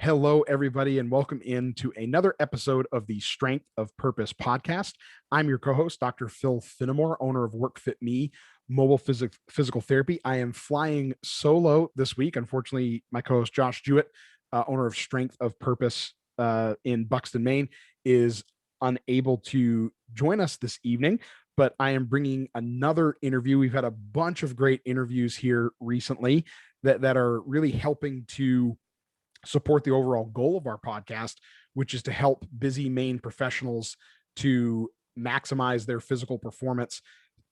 Hello, everybody, and welcome into another episode of the Strength of Purpose podcast. I'm your co-host, Dr. Phil Finnemore, owner of WorkFitMe Mobile Physical Therapy. I am flying solo this week. Unfortunately, my co-host, Josh Jewett, owner of Strength of Purpose in Buxton, Maine, is unable to join us this evening, but I am bringing another interview. We've had a bunch of great interviews here recently that are really helping to support the overall goal of our podcast, which is to help busy Maine professionals to maximize their physical performance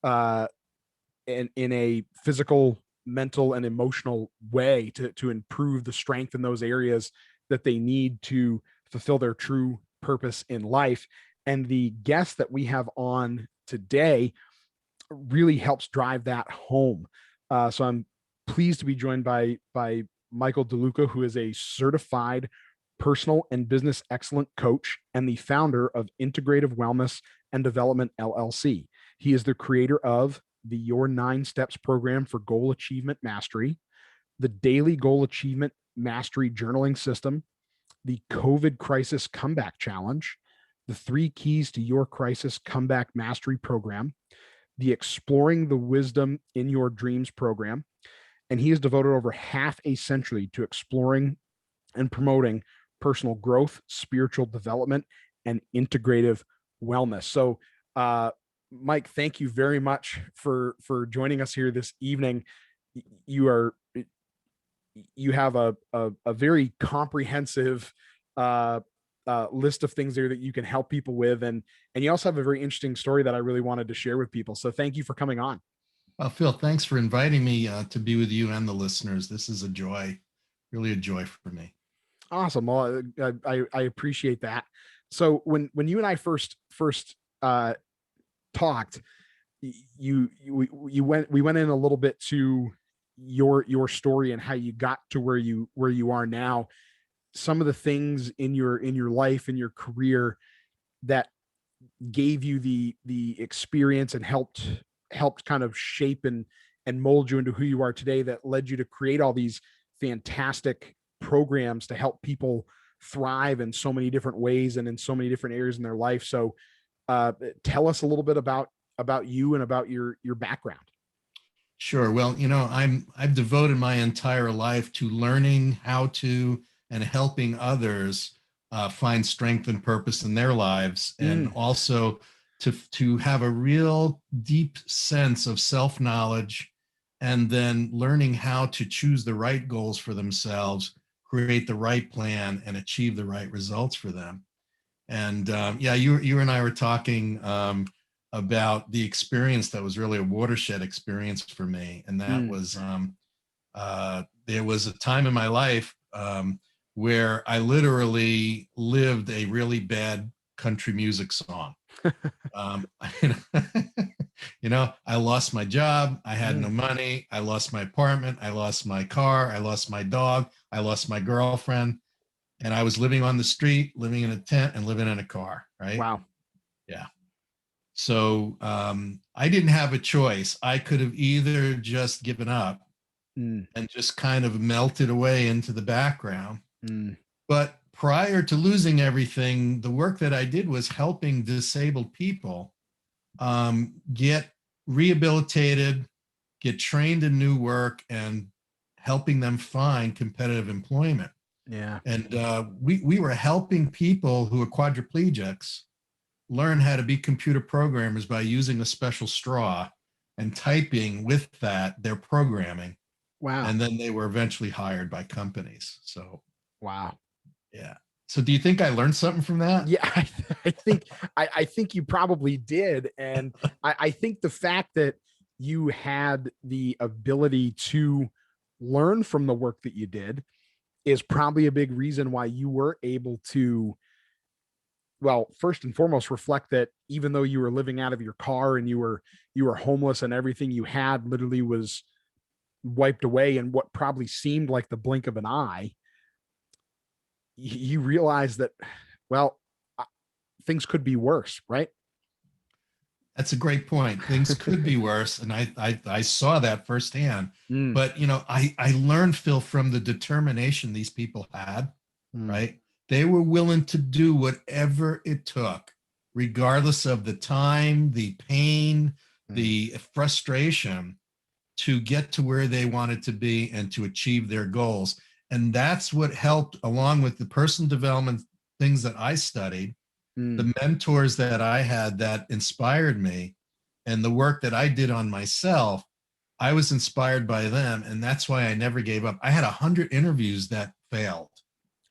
in a physical, mental, and emotional way to improve the strength in those areas that they need to fulfill their true purpose in life. And the guest that we have on today really helps drive that home. So I'm pleased to be joined by Michael DeLuca, who is a certified personal and business excellence coach and the founder of Integrative Wellness and Development LLC. He is the creator of the Your 9 Steps program for goal achievement mastery, the Daily Goal Achievement Mastery Journaling System, the COVID Crisis Comeback Challenge, the 3 Keys to Your Crisis Comeback Mastery program, the Exploring the Wisdom in Your Dreams program, and he has devoted over half a century to exploring and promoting personal growth, spiritual development, and integrative wellness. So, Mike, thank you very much for joining us here this evening. You have a very comprehensive list of things there that you can help people with, and you also have a very interesting story that I really wanted to share with people. So, thank you for coming on. Well, Phil, thanks for inviting me to be with you and the listeners. This is a joy, really a joy for me. Awesome. Well, I appreciate that. So when you and I first talked, we went in a little bit to your story and how you got to where you are now. Some of the things in your life, in your career, that gave you the experience and helped kind of shape and mold you into who you are today, that led you to create all these fantastic programs to help people thrive in so many different ways and in so many different areas in their life. So tell us a little bit about you and about your background. Sure. Well, I've devoted my entire life to learning how to and helping others find strength and purpose in their lives, and also to have a real deep sense of self-knowledge, and then learning how to choose the right goals for themselves, create the right plan, and achieve the right results for them. And you and I were talking about the experience that was really a watershed experience for me. And that was, there was a time in my life where I literally lived a really bad country music song. I lost my job. I had no money. I lost my apartment. I lost my car. I lost my dog. I lost my girlfriend. And I was living on the street, living in a tent, and living in a car. Right. Wow. Yeah. So I didn't have a choice. I could have either just given up and just kind of melted away into the background. But prior to losing everything, the work that I did was helping disabled people get rehabilitated, get trained in new work, and helping them find competitive employment. Yeah. And we were helping people who are quadriplegics learn how to be computer programmers by using a special straw and typing with that their programming. Wow. And then they were eventually hired by companies. So, wow. Yeah. So do you think I learned something from that? Yeah, I think you probably did. And I think the fact that you had the ability to learn from the work that you did is probably a big reason why you were able to, well, first and foremost, reflect that even though you were living out of your car and you were homeless and everything you had literally was wiped away in what probably seemed like the blink of an eye, you realize that, well, things could be worse, right? That's a great point. Things could be worse. And I saw that firsthand. But, I learned, Phil, from the determination these people had right? They were willing to do whatever it took, regardless of the time, the pain, the frustration, to get to where they wanted to be and to achieve their goals. And that's what helped, along with the personal development things that I studied, the mentors that I had that inspired me, and the work that I did on myself. I was inspired by them, and that's why I never gave up. I had 100 interviews that failed.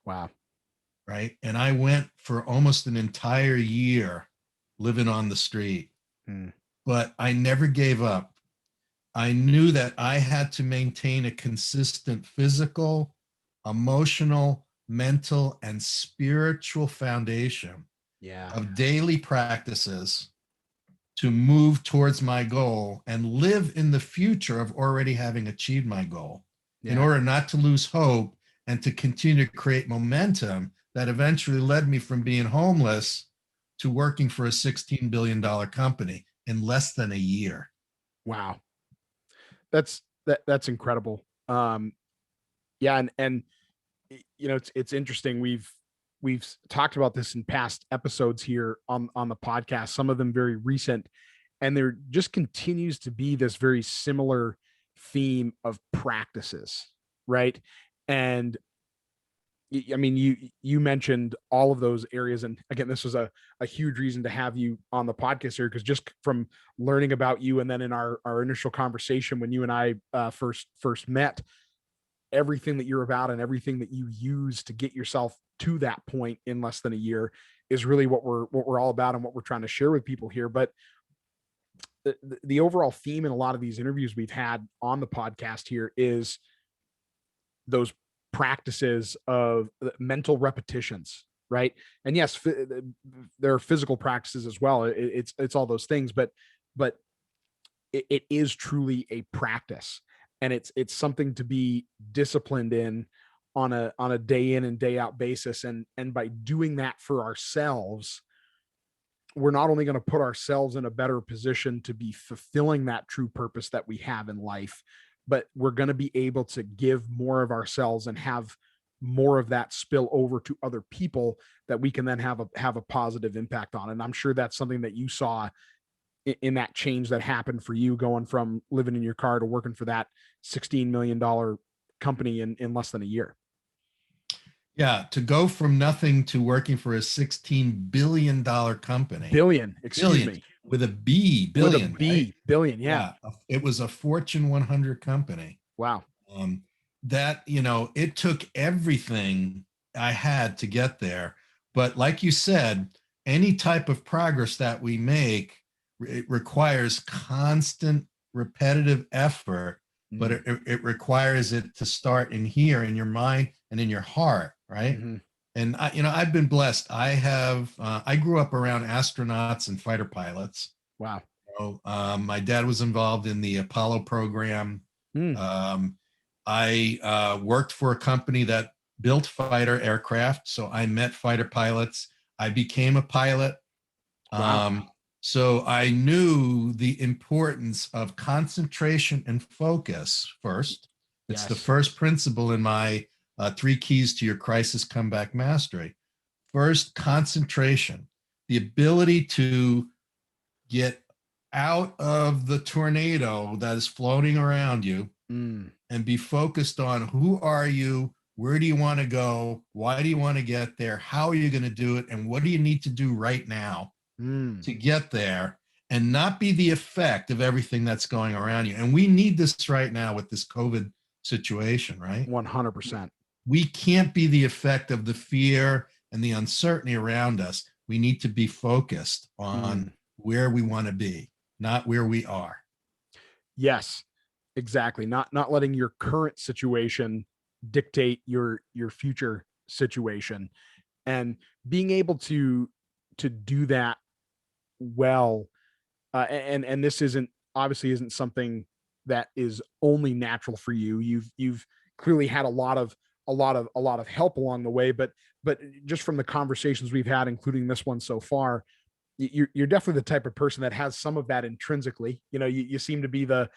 Wow. Right. And I went for almost an entire year living on the street, but I never gave up. I knew that I had to maintain a consistent physical, emotional, mental, and spiritual foundation of daily practices to move towards my goal and live in the future of already having achieved my goal, in order not to lose hope and to continue to create momentum that eventually led me from being homeless to working for a $16 billion company in less than a year. Wow. That's incredible. And it's interesting. We've talked about this in past episodes here on the podcast, some of them very recent, and there just continues to be this very similar theme of practices, right? And I mean, you mentioned all of those areas, and again, this was a huge reason to have you on the podcast here, because just from learning about you, and then in our initial conversation when you and I first met, everything that you're about and everything that you use to get yourself to that point in less than a year is really what we're all about and what we're trying to share with people here. But the overall theme in a lot of these interviews we've had on the podcast here is those practices of mental repetitions, right? And yes, there are physical practices as well. It's all those things, but it is truly a practice, and it's something to be disciplined in on a day in and day out basis. And by doing that for ourselves, we're not only going to put ourselves in a better position to be fulfilling that true purpose that we have in life, but we're going to be able to give more of ourselves and have more of that spill over to other people that we can then have a positive impact on. And I'm sure that's something that you saw in that change that happened for you, going from living in your car to working for that $16 million company in less than a year. Yeah, to go from nothing to working for a $16 billion company. Excuse me. With a B, billion. With a B, right? Billion, yeah. It was a Fortune 100 company. Wow. That, it took everything I had to get there. But like you said, any type of progress that we make, it requires constant, repetitive effort, but it requires it to start in here, in your mind and in your heart, right? And I've been blessed. I grew up around astronauts and fighter pilots. Wow. My dad was involved in the Apollo program. I worked for a company that built fighter aircraft, so I met fighter pilots. I became a pilot. Wow. So I knew the importance of concentration and focus first. It's the first principle in my 3 keys to your crisis comeback mastery. First, concentration, the ability to get out of the tornado that is floating around you and be focused on who are you, where do you want to go, why do you want to get there, how are you going to do it, and what do you need to do right now to get there, and not be the effect of everything that's going around you. And we need this right now with this COVID situation, right? 100%. We can't be the effect of the fear and the uncertainty around us. We need to be focused on where we want to be, not where we are. Yes, exactly. Not letting your current situation dictate your future situation, and being able to do that well. And this obviously isn't something that is only natural for you. You've clearly had a lot of help along the way, but just from the conversations we've had, including this one so far, you're definitely the type of person that has some of that intrinsically. You seem to be the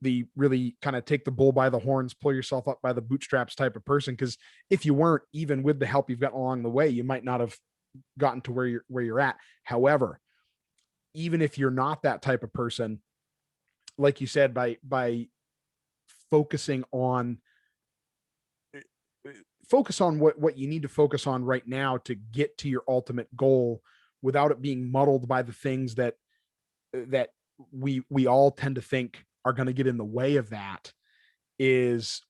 the really kind of take the bull by the horns, pull yourself up by the bootstraps type of person. Because if you weren't, even with the help you've gotten along the way, you might not have gotten to where you're at. However, even if you're not that type of person, like you said, by focusing on what you need to focus on right now to get to your ultimate goal without it being muddled by the things that we all tend to think are going to get in the way of that, is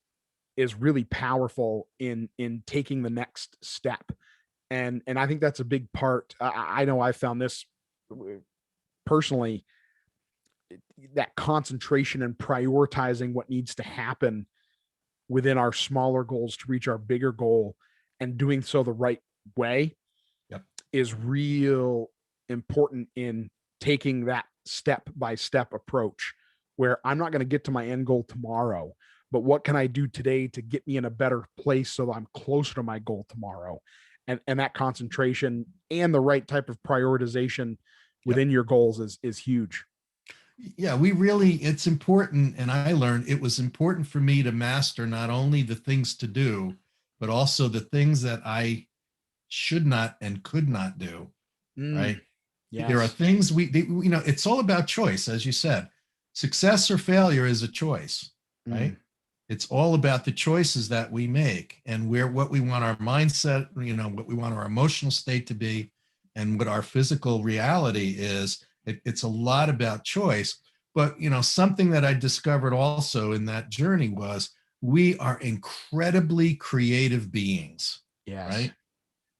really powerful in taking the next step. And I think that's a big part. I know I found this personally, that concentration and prioritizing what needs to happen within our smaller goals to reach our bigger goal, and doing so the right way, Yep. is real important in taking that step by step approach, where I'm not going to get to my end goal tomorrow, but what can I do today to get me in a better place so I'm closer to my goal tomorrow? And that concentration and the right type of prioritization within your goals is huge. Yeah, it's important. And I learned it was important for me to master not only the things to do, but also the things that I should not and could not do. Right. Yes. There are things it's all about choice. As you said, success or failure is a choice, right? It's all about the choices that we make, and what we want our mindset, what we want our emotional state to be, and what our physical reality is. It's a lot about choice. But, something that I discovered also in that journey was we are incredibly creative beings. Yes. Right.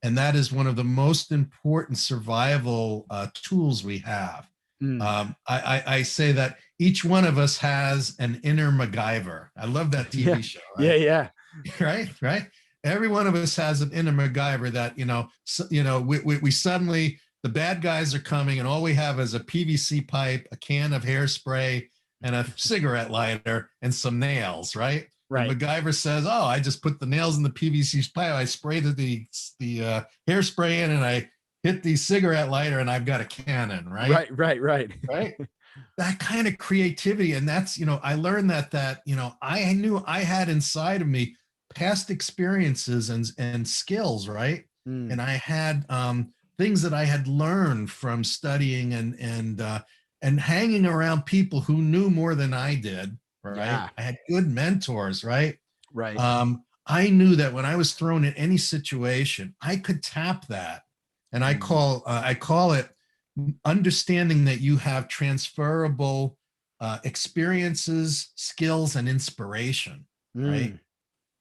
And that is one of the most important survival tools we have. I say that each one of us has an inner MacGyver. I love that TV show. Right? Yeah. Right. Every one of us has an inner MacGyver that, we suddenly, the bad guys are coming and all we have is a PVC pipe, a can of hairspray, and a cigarette lighter and some nails. Right. Right. And MacGyver says, "Oh, I just put the nails in the PVC pipe. I spray the hairspray in, and I hit the cigarette lighter, and I've got a cannon." Right. Right. That kind of creativity, and that's I learned that I knew I had inside of me past experiences and skills. Right. And I had things that I had learned from studying and hanging around people who knew more than I did. Right. Yeah. I had good mentors. Right. Right. I knew that when I was thrown in any situation, I could tap that. And I call it understanding that you have transferable experiences, skills, and inspiration, right?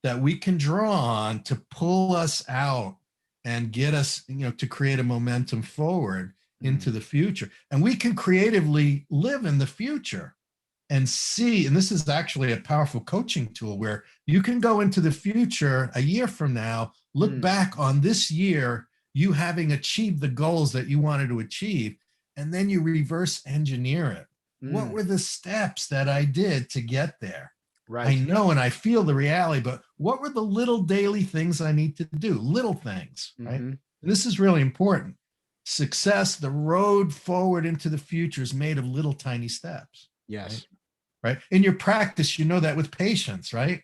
That we can draw on to pull us out and get us, to create a momentum forward into the future. And we can creatively live in the future and see, and this is actually a powerful coaching tool where you can go into the future a year from now, look back on this year, you having achieved the goals that you wanted to achieve, and then you reverse engineer it. What were the steps that I did to get there? Right. I know and I feel the reality, but what were the little daily things I need to do? Little things, right? And this is really important. Success, the road forward into the future is made of little tiny steps. Yes. Right. In your practice, that with patience, right?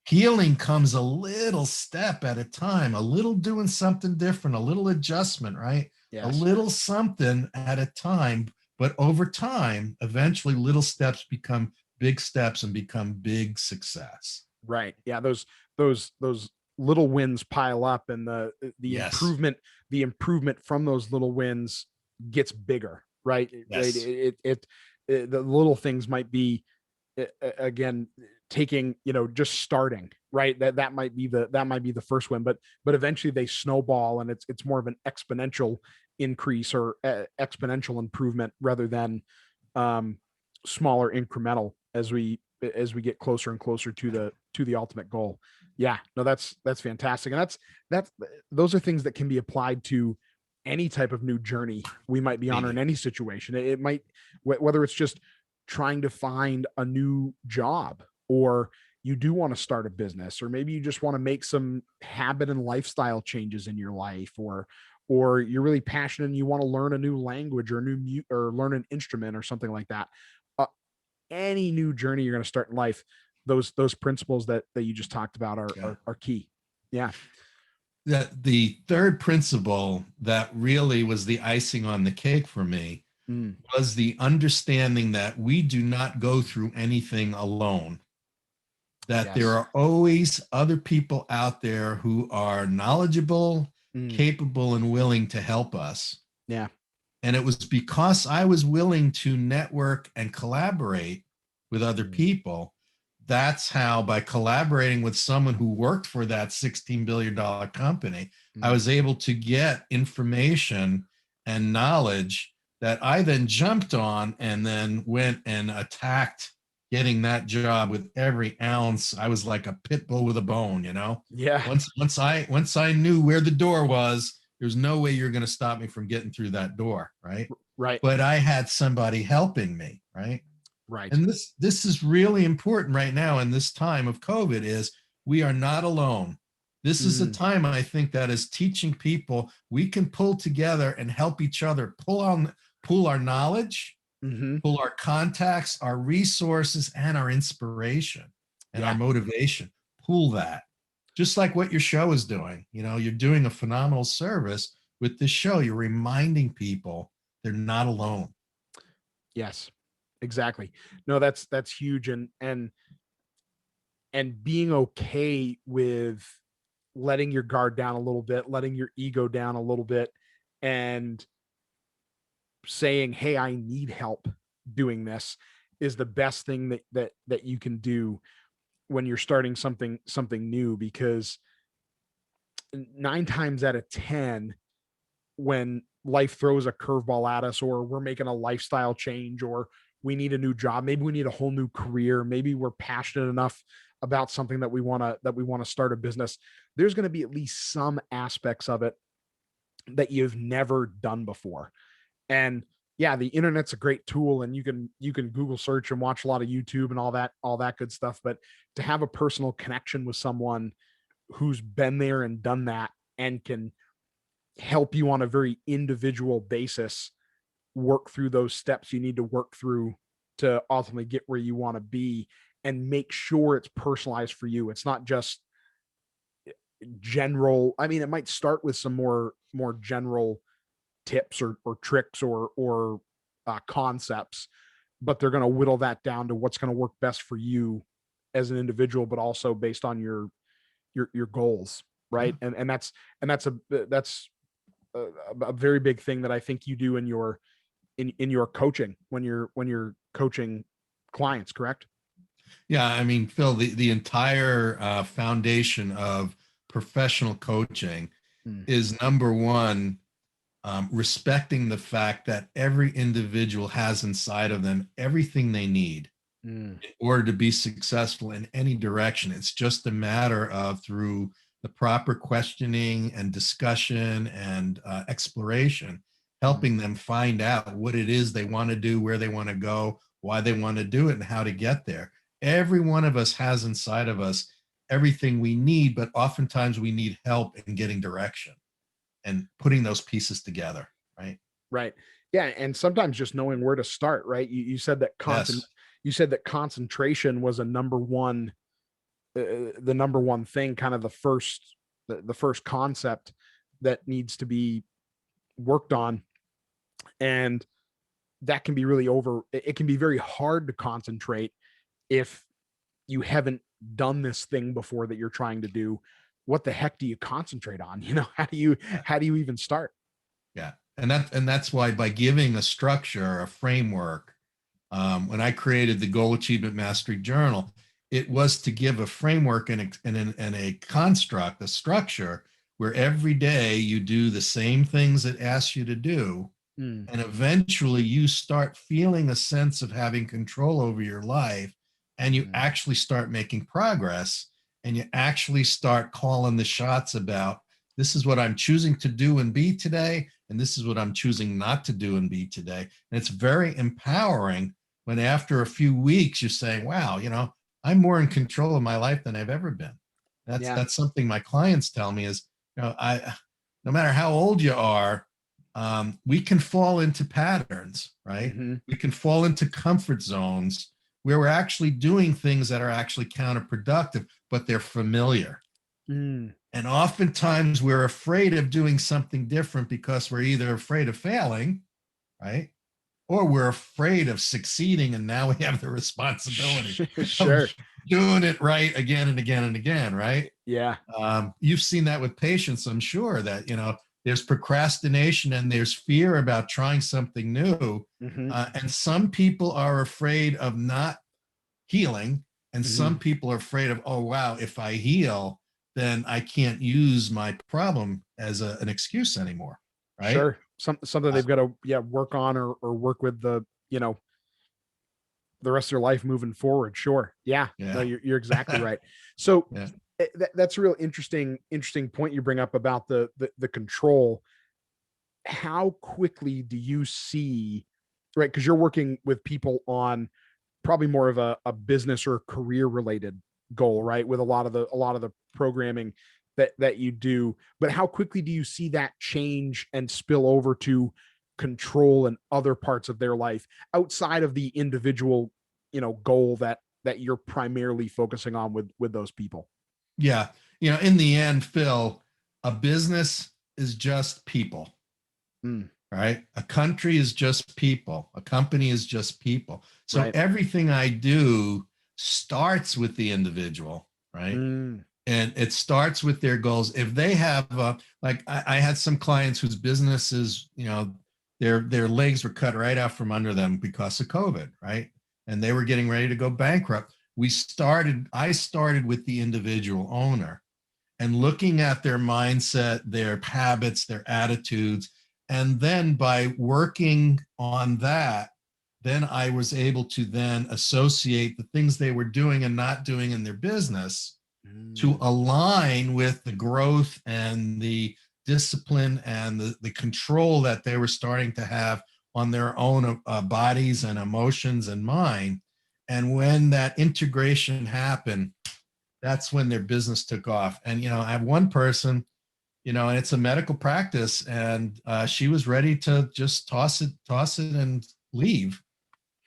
Healing comes a little step at a time, a little doing something different, a little adjustment, right? Yes. A little something at a time. But over time, eventually little steps become big steps and become big success. Right. Yeah. Those little wins pile up, and the improvement from those little wins gets bigger. Right. Yes. The little things might be, again, taking, just starting, right. That might be the first win, but eventually they snowball, and it's more of an exponential increase or exponential improvement rather than smaller incremental as we get closer and closer to the ultimate goal. Yeah, no, that's fantastic. And those are things that can be applied to any type of new journey we might be on, or in any situation. It might, whether it's just trying to find a new job, or you do want to start a business, or maybe you just want to make some habit and lifestyle changes in your life, or you're really passionate and you want to learn a new language or or learn an instrument or something like that. any new journey you're going to start in life, those principles that you just talked about are key. Yeah. The third principle that really was the icing on the cake for me was the understanding that we do not go through anything alone, that there are always other people out there who are knowledgeable, capable, and willing to help us. Yeah. And it was because I was willing to network and collaborate with other people. That's how, by collaborating with someone who worked for that $16 billion company, I was able to get information and knowledge that I then jumped on and then went and attacked getting that job with every ounce. I was like a pit bull with a bone, you know? Yeah. Once I knew where the door was, there's no way you're going to stop me from getting through that door, right? Right. But I had somebody helping me, right? Right. And this is really important right now in this time of COVID, is we are not alone. This is a time, I think, that is teaching people we can pull together and help each other, pull our knowledge, pull our contacts, our resources, and our inspiration and our motivation. Pull that. Just like what your show is doing. You know, you're doing a phenomenal service with this show. You're reminding people they're not alone. Yes, exactly. No, that's huge. And being okay with letting your guard down a little bit, letting your ego down a little bit, and saying, hey, I need help doing this, is the best thing that you can do when you're starting something new, because 9 times out of 10, when life throws a curveball at us, or we're making a lifestyle change, or we need a new job, maybe we need a whole new career, maybe we're passionate enough about something that we want to start a business, there's going to be at least some aspects of it that you've never done before. And yeah, the internet's a great tool, and you can Google search and watch a lot of YouTube and all that good stuff. But to have a personal connection with someone who's been there and done that, and can help you on a very individual basis work through those steps you need to work through to ultimately get where you want to be, and make sure it's personalized for you. It's not just general. I mean, it might start with some more general tips or tricks or concepts, but they're going to whittle that down to what's going to work best for you as an individual, but also based on your goals, right? And that's a very big thing that I think you do in your coaching, when you're coaching clients, correct? Yeah, I mean, Phil, the entire foundation of professional coaching is, number one, respecting the fact that every individual has inside of them everything they need in order to be successful in any direction. It's just a matter of, through the proper questioning and discussion and exploration, helping them find out what it is they want to do, where they want to go, why they want to do it, and how to get there. Every one of us has inside of us everything we need, but oftentimes we need help in getting direction and putting those pieces together, right? Right. Yeah, and sometimes just knowing where to start, right? You said that you said that concentration was a number one, the number one thing, kind of the first concept that needs to be worked on. And that can be it can be very hard to concentrate if you haven't done this thing before that you're trying to do. What the heck do you concentrate on? How do you even start? Yeah. And that's why, by giving a structure, a framework, when I created the Goal Achievement Mastery Journal, it was to give a framework and a construct, a structure, where every day you do the same things it asks you to do. And eventually you start feeling a sense of having control over your life, and you actually start making progress, and you actually start calling the shots about, this is what I'm choosing to do and be today, and this is what I'm choosing not to do and be today. And it's very empowering when, after a few weeks, you're saying, wow, I'm more in control of my life than I've ever been. That's something my clients tell me is, no matter how old you are, we can fall into patterns, right? We can fall into comfort zones where we're actually doing things that are actually counterproductive, but they're familiar. Mm. And oftentimes we're afraid of doing something different because we're either afraid of failing, right? Or we're afraid of succeeding. And now we have the responsibility of Sure. doing it right again and again and again, right? Yeah. You've seen that with patients, I'm sure, that, there's procrastination and there's fear about trying something new. Mm-hmm. And some people are afraid of not healing. And Mm-hmm. some people are afraid of, oh, wow, if I heal, then I can't use my problem as an excuse anymore. Right. Sure. Something they've got to work on or work with the rest of their life moving forward. Sure. Yeah. No, Yeah. you're exactly right. So Yeah. that's a real interesting point you bring up about the control. How quickly do you see, right? Because you're working with people on probably more of a business or career related goal, right? With a lot of the programming that you do. But how quickly do you see that change and spill over to control and other parts of their life outside of the individual, goal that you're primarily focusing on with those people? Yeah. In the end, Phil, a business is just people, Mm, right? A country is just people. A company is just people. So right. everything I do starts with the individual, right? Mm, And it starts with their goals. If they have, like I had some clients whose businesses, their legs were cut right out from under them because of COVID, right? And they were getting ready to go bankrupt. I started with the individual owner and looking at their mindset, their habits, their attitudes. And then by working on that, then I was able to then associate the things they were doing and not doing in their business to mm, align with the growth and the discipline and the control that they were starting to have on their own bodies and emotions and mind. And when that integration happened, that's when their business took off. And, I have one person, and it's a medical practice, and she was ready to just toss it and leave.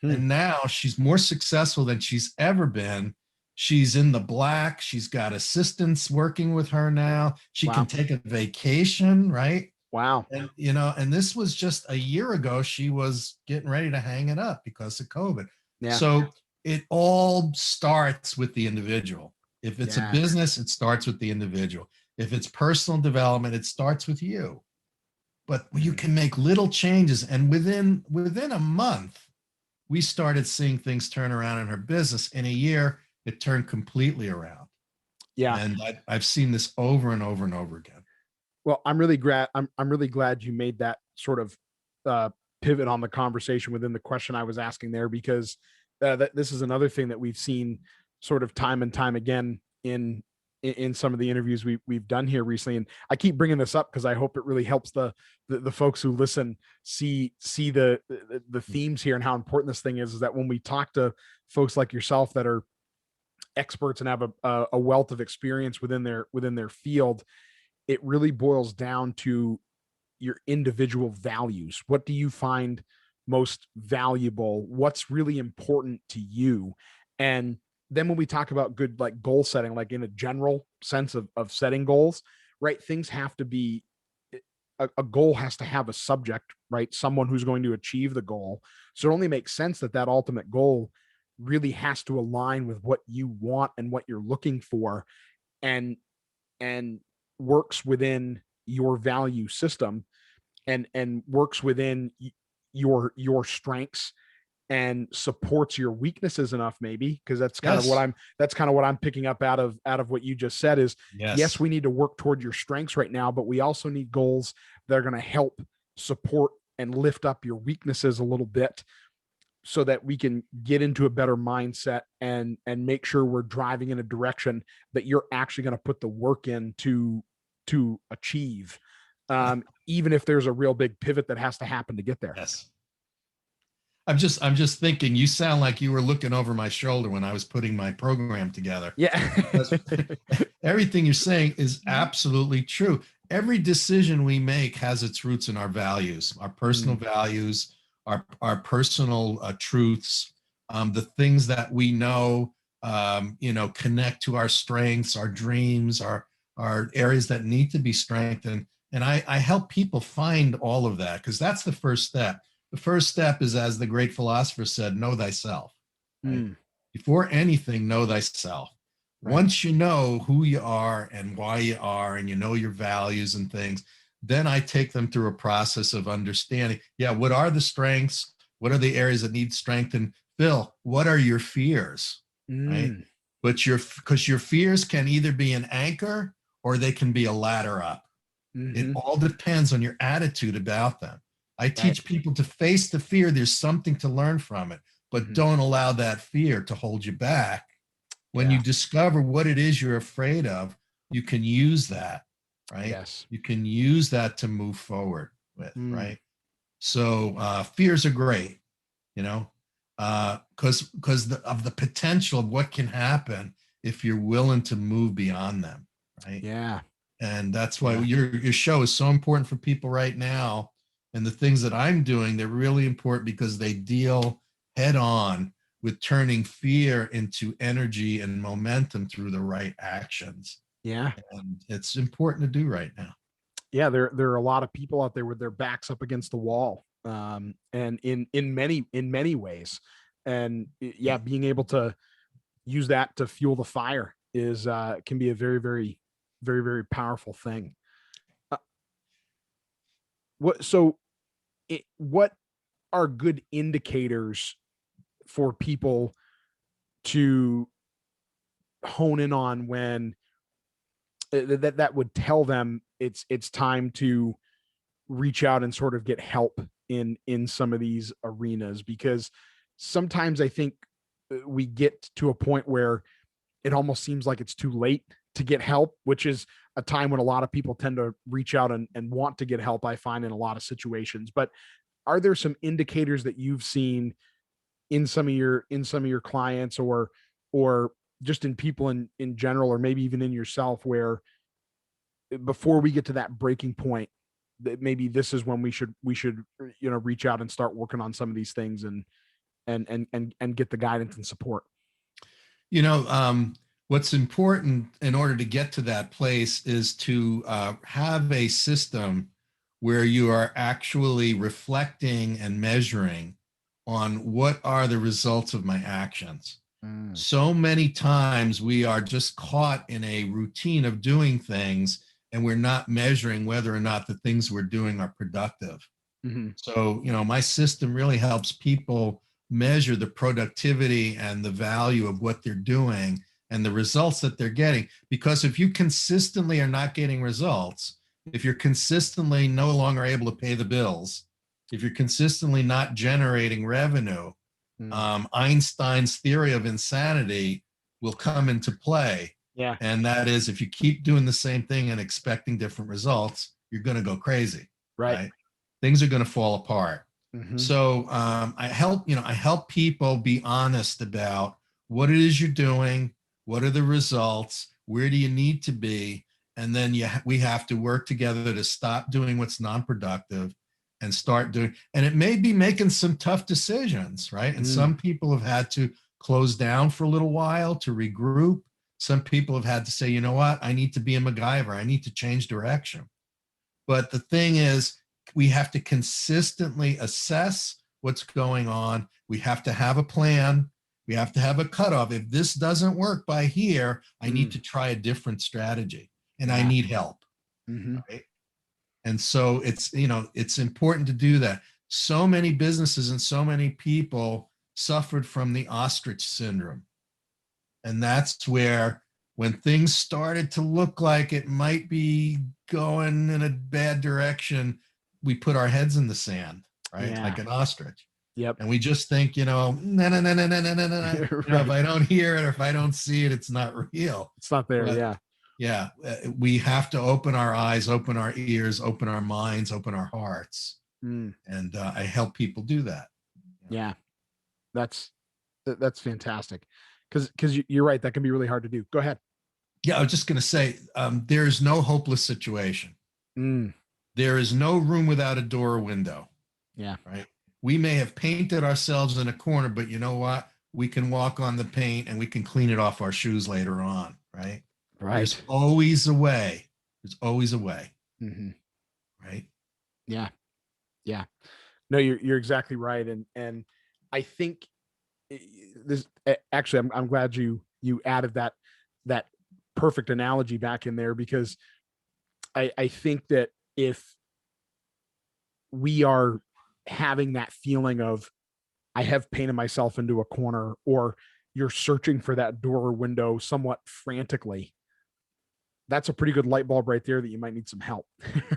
hmm. And now she's more successful than she's ever been. She's in the black. She's got assistants working with her now. She can Wow. take a vacation, right? Wow. And this was just a year ago. She was getting ready to hang it up because of COVID. Yeah. So it all starts with the individual. If it's a Yeah. business, it starts with the individual. If it's personal development, it starts with you. But you Mhm. can make little changes, and within a month, we started seeing things turn around in her business. In a year, it turned completely around. Yeah. And I've seen this over and over and over again. Well, I'm really glad you made that sort of uh, pivot on the conversation within the question I was asking there, because this is another thing that we've seen sort of time and time again in some of the interviews we've done here recently. And I keep bringing this up because I hope it really helps the folks who listen see the themes here and how important this thing is that when we talk to folks like yourself that are experts and have a wealth of experience within their field, it really boils down to your individual values. What do you find most valuable? What's really important to you? And then when we talk about good, like goal setting, like in a general sense of setting goals, right? Things have to be, a goal has to have a subject, right? Someone who's going to achieve the goal. So it only makes sense that ultimate goal really has to align with what you want and what you're looking for, and and works within your value system, and works within your strengths, and supports your weaknesses enough, maybe, because Yes. that's kind of what I'm picking up out of what you just said is, yes, Yes. we need to work toward your strengths right now, but we also need goals that are going to help support and lift up your weaknesses a little bit, so that we can get into a better mindset and make sure we're driving in a direction that you're actually going to put the work in to achieve, even if there's a real big pivot that has to happen to get there. Yes. I'm just thinking you sound like you were looking over my shoulder when I was putting my program together. Yeah. Because everything you're saying is absolutely true. Every decision we make has its roots in our values, our personal Mm, values, our personal truths. the things that we know, connect to our strengths, our dreams, our areas that need to be strengthened. And I help people find all of that, because that's the first step. The first step is, as the great philosopher said, know thyself. Right? Before anything, know thyself. Right. Once you know who you are and why you are, and you know your values and things, then I take them through a process of understanding, what are the strengths? What are the areas that need strengthened? Phil, what are your fears? Right? But because your fears can either be an anchor or they can be a ladder up. It all depends on your attitude about them. I teach people to face the fear. There's something to learn from it, but don't allow that fear to hold you back. When you discover what it is you're afraid of, you can use that, right? Yes. You can use that to move forward with, right? So fears are great, because of the potential of what can happen if you're willing to move beyond them, right? Yeah. And that's why your show is so important for people right now. And the things that I'm doing, they're really important because they deal head on with turning fear into energy and momentum through the right actions. Yeah. And it's important to do right now. Yeah. There are a lot of people out there with their backs up against the wall. And in many ways. And being able to use that to fuel the fire is can be a very, very, very, very powerful thing. What are good indicators for people to hone in on when that would tell them it's time to reach out and sort of get help in some of these arenas? Because sometimes I think we get to a point where it almost seems like it's too late to get help, which is a time when a lot of people tend to reach out and want to get help, I find, in a lot of situations. But are there some indicators that you've seen in some of your clients, or just in people in general, or maybe even in yourself, where before we get to that breaking point, that maybe this is when we should reach out and start working on some of these things and get the guidance and support? What's important in order to get to that place is to have a system where you are actually reflecting and measuring on what are the results of my actions. So many times we are just caught in a routine of doing things, and we're not measuring whether or not the things we're doing are productive. So, my system really helps people measure the productivity and the value of what they're doing and the results that they're getting. Because if you consistently are not getting results, if you're consistently no longer able to pay the bills, if you're consistently not generating revenue, Einstein's theory of insanity will come into play. Yeah. And that is, if you keep doing the same thing and expecting different results, you're going to go crazy. Right. Things are going to fall apart. So I help people be honest about what it is you're doing, what are the results, where do you need to be, and then we have to work together to stop doing what's non-productive and start doing. And it may be making some tough decisions, right? And some people have had to close down for a little while to regroup. Some people have had to say, you know what, I need to be a MacGyver. I need to change direction. But the thing is, we have to consistently assess what's going on. We have to have a plan. We have to have a cutoff. If this doesn't work by here, I need to try a different strategy, and I need help. Right? And so it's important to do that. So many businesses and so many people suffered from the ostrich syndrome. And that's where, when things started to look like it might be going in a bad direction, we put our heads in the sand, right? Like an ostrich. Yep. And we just think, no. If I don't hear it or if I don't see it, it's not real. It's not there. But, we have to open our eyes, open our ears, open our minds, open our hearts. And I help people do that. Yeah. That's fantastic. Because you're right. That can be really hard to do. Go ahead. Yeah, I was just going to say, there is no hopeless situation. There is no room without a door or window. Yeah. Right. We may have painted ourselves in a corner, but you know what? we can walk on the paint and we can clean it off our shoes later on, right? Right. There's always a way. There's always a way, Mm-hmm. right? Yeah. Yeah. No, you're exactly right. And I think this actually, I'm glad you added that perfect analogy back in there, because I think that if we are having that feeling of I have painted myself into a corner, or you're searching for that door or window somewhat frantically, that's a pretty good light bulb right there that you might need some help,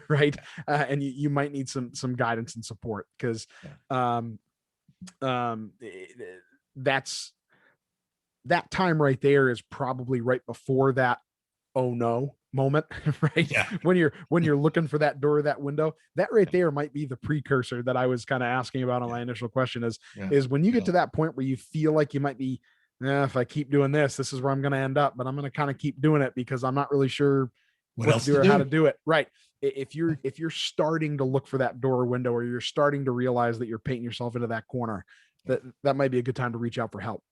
right? And you might need some guidance and support, because um, um, that's that time right there is probably right before that oh no moment, right? Yeah. When you're looking for that door, that window, that right there might be the precursor that I was kind of asking about on Yeah. my initial question, is Yeah. is when you get Yeah. to that point where you feel like you might be, if I keep doing this is where I'm going to end up, but I'm going to kind of keep doing it because I'm not really sure What what to else do to or how do? to do it. Right. If you're starting to look for that door or window, or you're starting to realize that you're painting yourself into that corner, that might be a good time to reach out for help.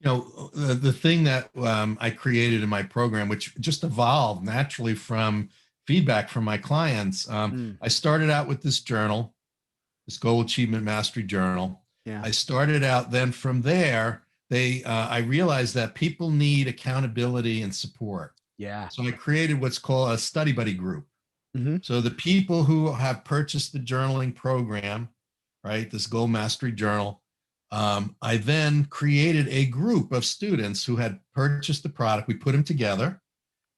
The thing that I created in my program, which just evolved naturally from feedback from my clients, Mm, I started out with this journal, this Goal Achievement Mastery Journal. yeah. I started out, then from there, I realized that people need accountability and support. Yeah. So I created what's called a study buddy group. Mm-hmm. So the people who have purchased the journaling program, right, this Goal Mastery Journal, I then created a group of students who had purchased the product. We put them together,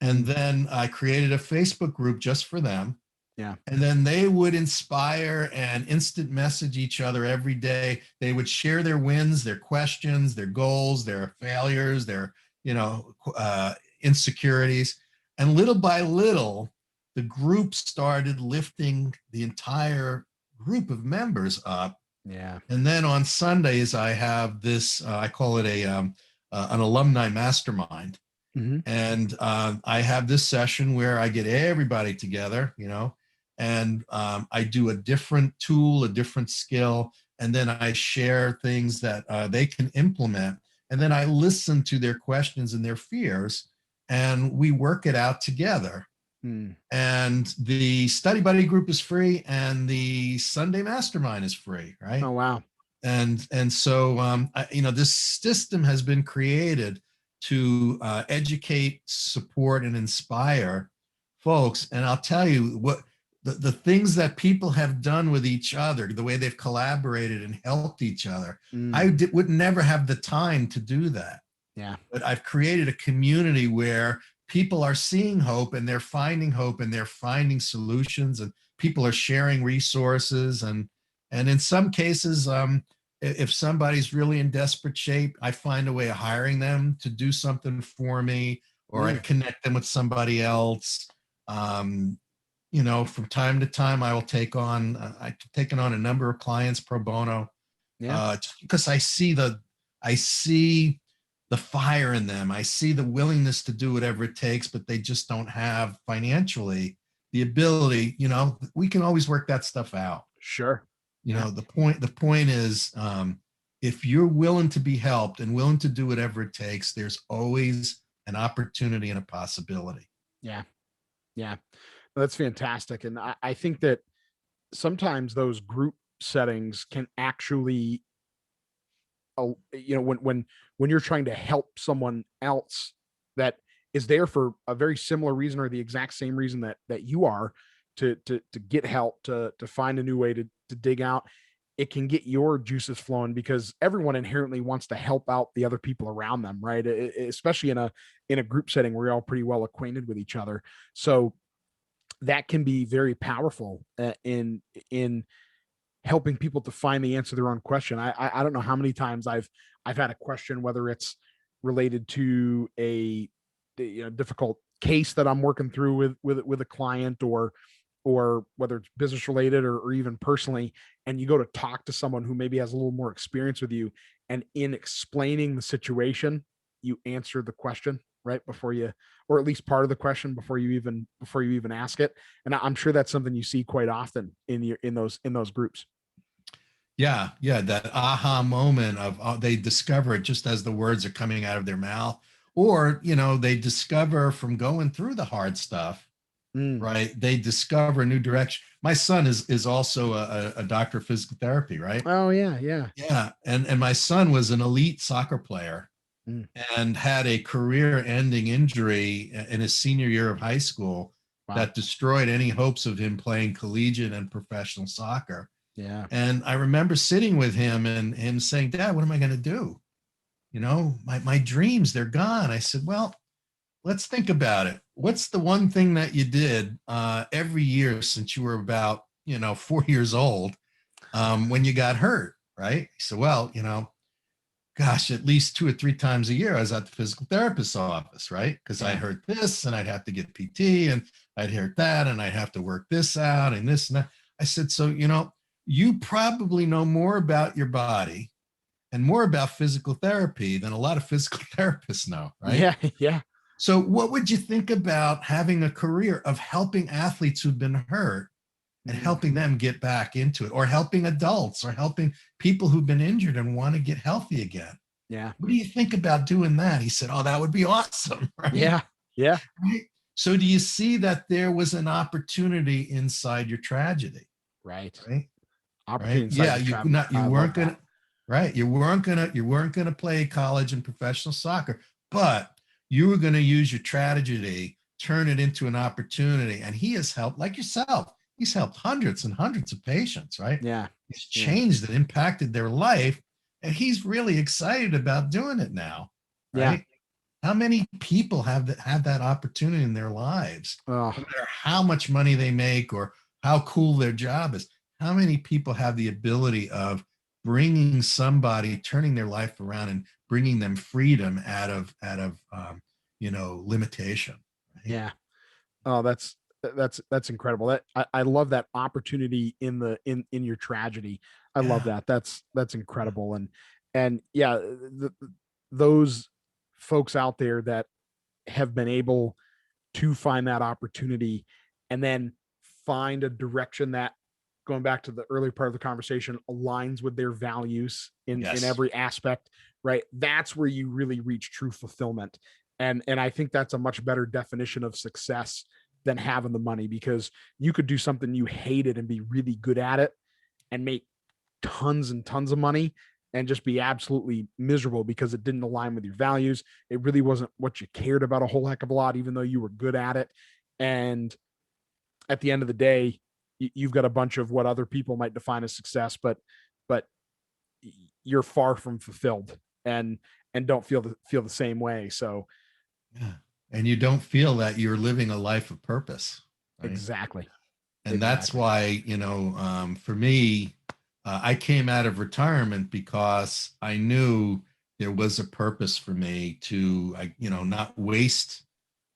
and Mm, then I created a Facebook group just for them. yeah. And then they would inspire and instant message each other every day. They would share their wins, their questions, their goals, their failures, their insecurities. And little by little, the group started lifting the entire group of members up. Yeah. And then on Sundays, I have this, I call it an alumni mastermind. Mm-hmm. And I have this session where I get everybody together, and I do a different tool, a different skill, and then I share things that they can implement. And then I listen to their questions and their fears, and we work it out together. Mm. And the study buddy group is free, and the Sunday mastermind is free, right? Oh, wow. And so this system has been created to educate, support, and inspire folks. And I'll tell you what the things that people have done with each other, the way they've collaborated and helped each other. Mm. Would never have the time to do that. Yeah. But I've created a community where people are seeing hope, and they're finding solutions, and people are sharing resources. And in some cases, if somebody's really in desperate shape, I find a way of hiring them to do something for me, or I Mm. connect them with somebody else. From time to time, I've taken on a number of clients pro bono, Yeah. just because I see the fire in them. I see the willingness to do whatever it takes, but they just don't have financially the ability. We can always work that stuff out. Sure. Yeah. The point is, if you're willing to be helped and willing to do whatever it takes, there's always an opportunity and a possibility. Yeah. Yeah. That's fantastic. And I think that sometimes those group settings can actually, when you're trying to help someone else that is there for a very similar reason or the exact same reason that you are, to get help, to find a new way to dig out, it can get your juices flowing, because everyone inherently wants to help out the other people around them, right? Especially in a group setting where you're all pretty well acquainted with each other. So that can be very powerful in helping people to find the answer to their own question. I don't know how many times I've had a question, whether it's related to a difficult case that I'm working through with a client, or whether it's business related, or even personally, and you go to talk to someone who maybe has a little more experience with you, and in explaining the situation, you answer the question right before you, or at least part of the question before you even ask it. And I'm sure that's something you see quite often in those groups. Yeah, that aha moment of they discover it just as the words are coming out of their mouth, or they discover from going through the hard stuff, Mm. right? They discover a new direction. My son is also a doctor of physical therapy, right? Oh yeah, yeah. Yeah, and my son was an elite soccer player Mm. and had a career-ending injury in his senior year of high school Wow. that destroyed any hopes of him playing collegiate and professional soccer. Yeah. And I remember sitting with him and him saying, "Dad, what am I going to do? My dreams, they're gone." I said, "Well, let's think about it. What's the one thing that you did every year since you were about 4 years old when you got hurt?" Right? He said, "Well, gosh, at least 2 or 3 times a year, I was at the physical therapist's office, right? Because I Yeah. hurt this and I'd have to get PT and I'd hurt that and I'd have to work this out and this and that." I said, "So, you probably know more about your body and more about physical therapy than a lot of physical therapists know, right? Yeah. Yeah. So, what would you think about having a career of helping athletes who've been hurt and helping Mhm. them get back into it, or helping adults, or helping people who've been injured and want to get healthy again? Yeah. What do you think about doing that?" He said, "Oh, that would be awesome." Right? Yeah. Yeah. Right. So, do you see that there was an opportunity inside your tragedy? Right. Right. Opportunity Right. inside Yeah. the You trap. not you I weren't love gonna that. right. You weren't gonna play college and professional soccer, but you were gonna use your tragedy, turn it into an opportunity. And he has helped, like yourself, he's helped hundreds and hundreds of patients, right? Yeah. He's Yeah. changed and impacted their life. And he's really excited about doing it now. Yeah. Right. How many people have that opportunity in their lives? No Oh, matter how much money they make or how cool their job is, how many people have the ability of bringing somebody, turning their life around and bringing them freedom out of limitation, right? yeah. Oh, that's incredible. I love that opportunity in your tragedy. I love Yeah, that. That's yeah, incredible. And yeah, those folks out there that have been able to find that opportunity and then find a direction that, going back to the earlier part of the conversation, aligns with their values in yes, every aspect, right? That's where you really reach true fulfillment. And I think that's a much better definition of success than having the money, because you could do something you hated and be really good at it and make tons and tons of money and just be absolutely miserable because it didn't align with your values. It really wasn't what you cared about a whole heck of a lot, even though you were good at it. And at the end of the day, you've got a bunch of what other people might define as success, but you're far from fulfilled and don't feel the same way. So yeah. And you don't feel that you're living a life of purpose, right? exactly, And that's exactly. why, for me, I came out of retirement because I knew there was a purpose for me to, not waste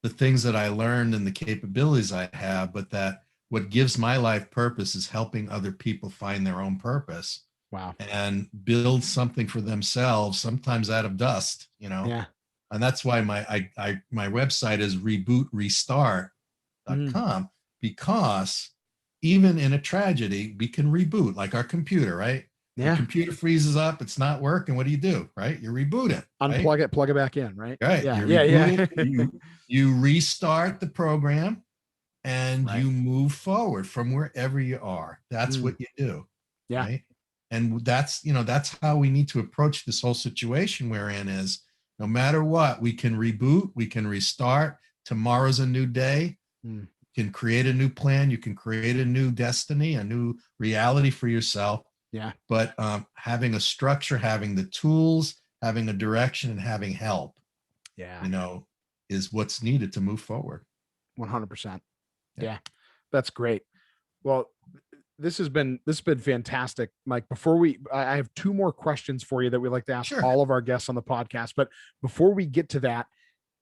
the things that I learned and the capabilities I have, but that what gives my life purpose is helping other people find their own purpose Wow. and build something for themselves, sometimes out of dust, Yeah. and that's why my website is Mm, reboot.restart.com, because even in a tragedy, we can reboot, like our computer, right? Our yeah. computer freezes up, it's not working. What do? Right? You reboot it, right? Unplug it, plug it back in, right? Right. Yeah. You Yeah. reboot it, Yeah. you restart the program and Right. you move forward from wherever you are. That's Mm, what you do, yeah. right? And that's how we need to approach this whole situation we're in. Is no matter what, we can reboot, we can restart. Tomorrow's a new day. Mm, You can create a new plan, you can create a new destiny, a new reality for yourself. yeah. But having a structure, having the tools, having a direction, and having help, Yeah. you know is what's needed to move forward. 100%. Yeah. Yeah. That's great. Well, this has been fantastic, Mike. Before I have two more questions for you that we like to ask Sure. all of our guests on the podcast. But before we get to that,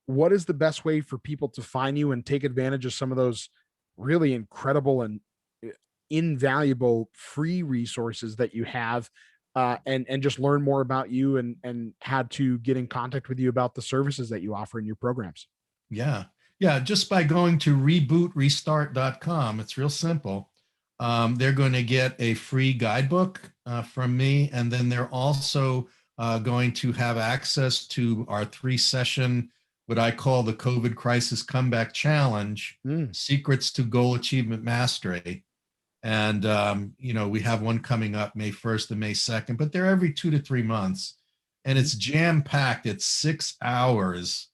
what is the best way for people to find you and take advantage of some of those really incredible and uh, invaluable free resources that you have, and just learn more about you and how to get in contact with you about the services that you offer in your programs? Yeah. Yeah. Just by going to rebootrestart.com, it's real simple. they're going to get a free guidebook from me. And then they're also going to have access to our 3-session, what I call the COVID Crisis Comeback Challenge, Secrets to Goal Achievement Mastery. And, we have one coming up May 1st and May 2nd, but they're every 2 to 3 months. And it's jam-packed. It's 6 hours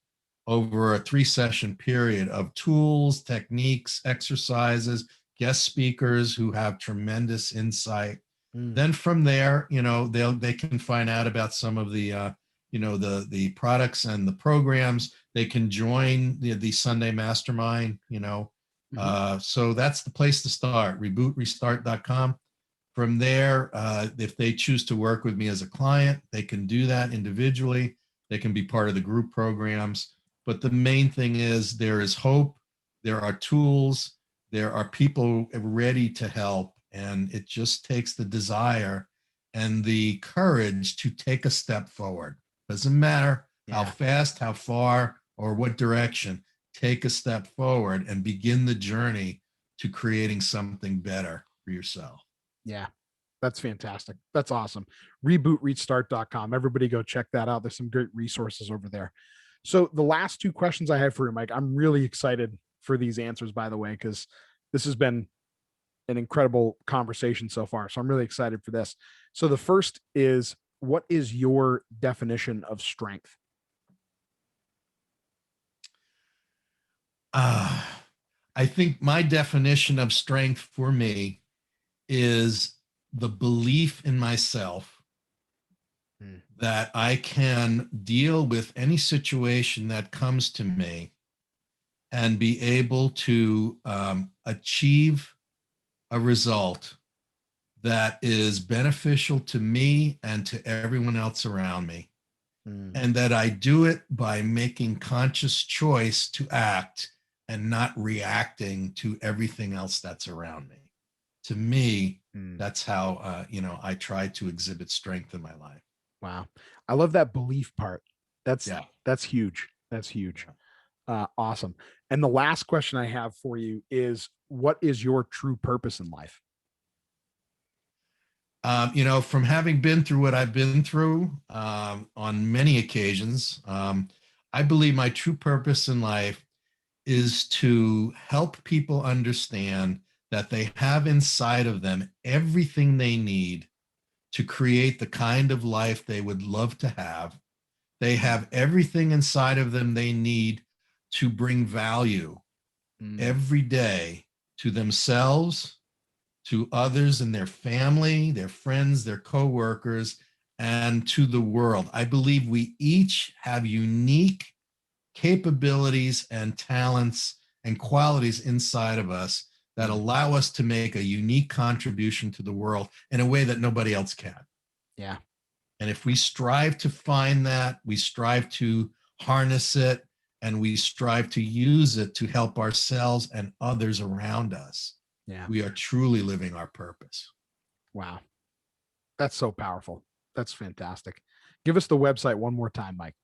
over a 3-session period of tools, techniques, exercises, guest speakers who have tremendous insight. Then from there, they can find out about some of the, the products and the programs. They can join the Sunday Mastermind, so that's the place to start, rebootrestart.com. From there, if they choose to work with me as a client, they can do that individually. They can be part of the group programs. But the main thing is there is hope, there are tools, there are people ready to help. And it just takes the desire and the courage to take a step forward. Doesn't matter how fast, how far, or what direction. Take a step forward and begin the journey to creating something better for yourself. Yeah, that's fantastic. That's awesome. Rebootrestart.com. Everybody go check that out. There's some great resources over there. So the last 2 questions I have for you, Mike, I'm really excited for these answers, by the way, because this has been an incredible conversation so far. So I'm really excited for this. So the first is, what is your definition of strength? I think my definition of strength for me is the belief in myself that I can deal with any situation that comes to me and be able to achieve a result that is beneficial to me and to everyone else around me. And that I do it by making conscious choice to act and not reacting to everything else that's around me. To me, that's how, I try to exhibit strength in my life. Wow. I love that belief part. That's huge. That's huge. Awesome. And the last question I have for you is, what is your true purpose in life? From having been through what I've been through on many occasions, I believe my true purpose in life is to help people understand that they have inside of them everything they need to create the kind of life they would love to have. They have everything inside of them they need to bring value every day to themselves, to others and their family, their friends, their coworkers, and to the world. I believe we each have unique capabilities and talents and qualities inside of us that allow us to make a unique contribution to the world in a way that nobody else can. Yeah. And if we strive to find that, we strive to harness it, and we strive to use it to help ourselves and others around us, we are truly living our purpose. Wow. That's so powerful. That's fantastic. Give us the website one more time, Mike.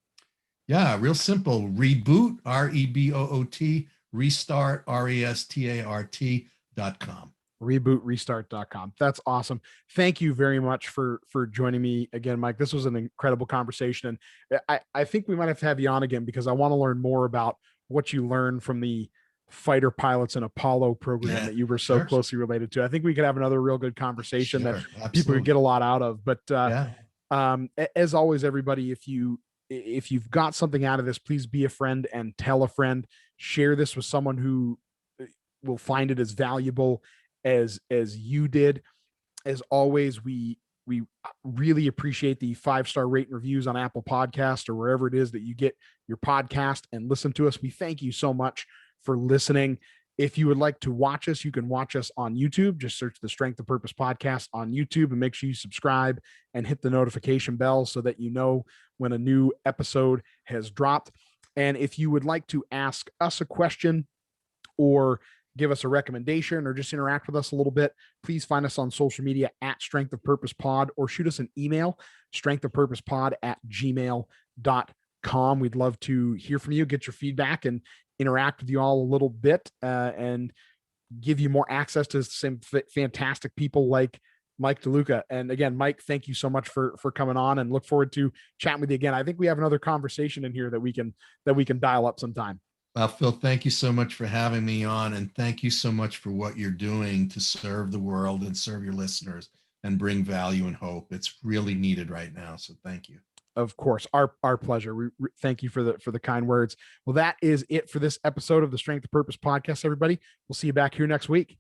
Yeah, real simple. Reboot, REBOOT, restart, RESTART.com. Rebootrestart.com. That's awesome. Thank you very much for joining me again, Mike. This was an incredible conversation. And I think we might have to have you on again, because I want to learn more about what you learned from the fighter pilots and Apollo program that you were so closely related to. I think we could have another real good conversation that people could get a lot out of. But as always, everybody, if you've got something out of this, please be a friend and tell a friend. Share this with someone who will find it as valuable as you did. As always, we really appreciate the 5-star rate and reviews on Apple Podcast or wherever it is that you get your podcast and listen to us. We thank you so much for listening. If you would like to watch us, you can watch us on YouTube. Just search the Strength of Purpose podcast on YouTube and make sure you subscribe and hit the notification bell so that you know when a new episode has dropped. And if you would like to ask us a question or give us a recommendation or just interact with us a little bit, please find us on social media at Strength of Purpose Pod, or shoot us an email, strengthofpurposepod@gmail.com. We'd love to hear from you, get your feedback, and interact with you all a little bit. And give you more access to some fantastic people like Mike DeLuca. And again, Mike, thank you so much for coming on, and look forward to chatting with you again. I think we have another conversation in here that we can dial up sometime. Phil, thank you so much for having me on, and thank you so much for what you're doing to serve the world and serve your listeners and bring value and hope. It's really needed right now. So thank you. Of course, our pleasure. We thank you for the kind words. Well, that is it for this episode of the Strength of Purpose podcast, everybody. We'll see you back here next week.